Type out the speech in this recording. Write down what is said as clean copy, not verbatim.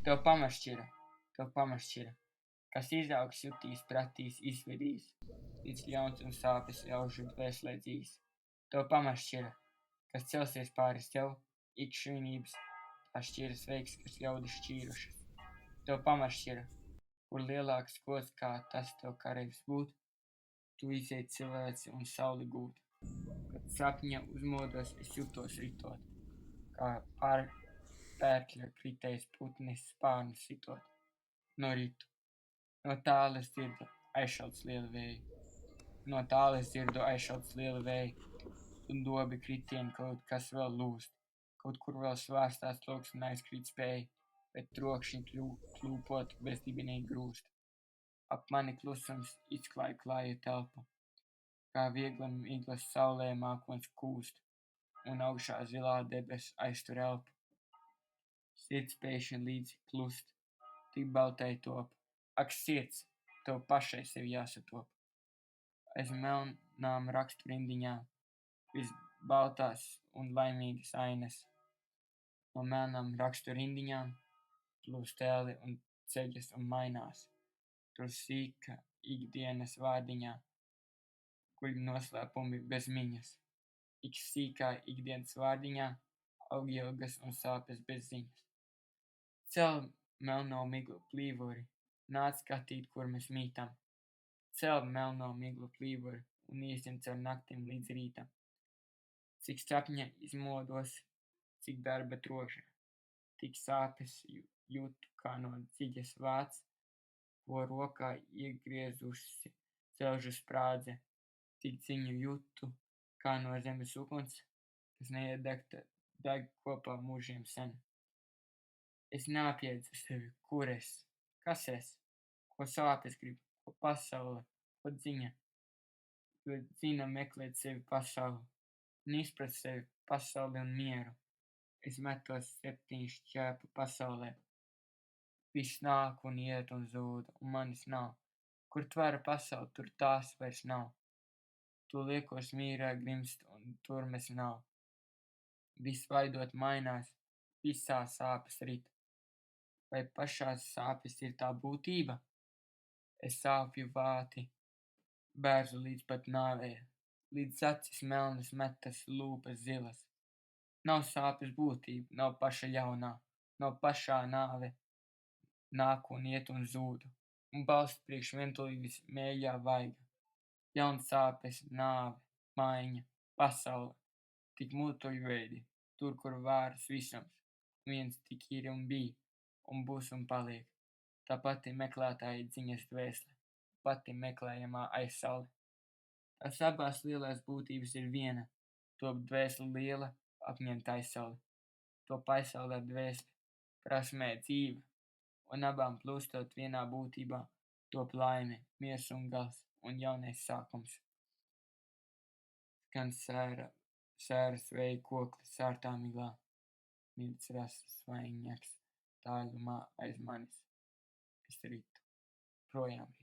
Tev pamašķira, kas izaugs, jutīs, pratīs, izvedīs, līdz ļauns un sāpes ļaužu dvēselē dzīs. Tev pamašķira, kas celsies pāri sev, ikšķirības, tās šķiras veiks, kas ļaudis šķīrušas. Tev pamašķira, kur lielāks gods, kā tas tev kareivis būt, tu izej cilvēci un sauli gūt. Kad sapņa uzmodos, es jutos ritot, kā pērkļa kritējs putnis spārnu sitot. No ritu, no tālas dzirdu aizšauts lieli vēji, un dobi kritieni kaut kas vēl lūst, kaut kur vēl svārstās loks un aizkrīt spēj, bet trokšņi kļūpot bezdibenīgi grūst. Ap mani klusums klāja telpu, kā viegla miglas saulē mākoņs kūst, un augšā zilā debesis aiztur elpu. Sirds pēkšņi līdzi klust, tik baltai top. Ak, sirds, tev pašai sevi jāsatop. Aiz melnām rakstu rindiņām, visbaltās un laimīgas ainas. No melnām rakstu rindiņām plūst tēli un ceļas un mainās. Tur sīka ikdienas vārdiņā guļ noslēpumi bez miņas. Ik sīkā ikdienas vārdiņā aug ilgas un sāpes bez ziņas. Cel melno miglu plīvuri, nāc skatīt, kur mēs mītam. Cel melno miglu plīvuri un iesim caur naktim līdz rītam. Cik sapņa izmodos, cik darba trokšņa, tik sāpes jūtu kā no dziļas vāts, ko rokā iegriezusi celžu sprādze, tik ziņu jūtu kā no zemes uguns, kas neiedegta deg kopā mūžiem sen. Es neapjēdzu sevi, kur es, kas es, ko sāpes grib, ko pasaule, ko dziņa, jo dzina meklēt sevi pasauli, un izprast sevi pasauli un mieru. Es metos 7 šķēpu pasaulē, viss nāk un iet un zūd, un manis nav. Kur tvara pasauli, tur tās vairs nav. Tu liekos mīrā grimst, un turmes nav. Viss vaidot mainās, visā sāpes rit. Vai pašās sāpes ir tā būtība? Es sāpju vāti bērzu līdz pat nāvei, līdz acis melnas metas, lūpas zilas. Nav sāpes būtība, nav paša ļaunā, nav pašā nāve, nāk un iet un zūd, un balst priekš vientulības mēļā vaiga. Jauns sāpes, nāve, maiņa, pasaule, tik mutuļveidi, tur, kur vāras visums, viens tik ir un bija, un būs un paliek. Tā pati meklētāja dziņas dvēsele, pati meklējamā aizsaule. Tās abās lielās būtības ir viena, top dvēsele liela, apņemt aizsauli. Top aizsaulē dvēsele, prasmē dzīve, un abām plūstot vienā būtībā, top laime, miers un gals un jaunais sākums. Skan sēras vēja kokli sārtā miglā, mirdz rasas svaiņaks, tālumā aiz manis. Es ritu, projām ritu.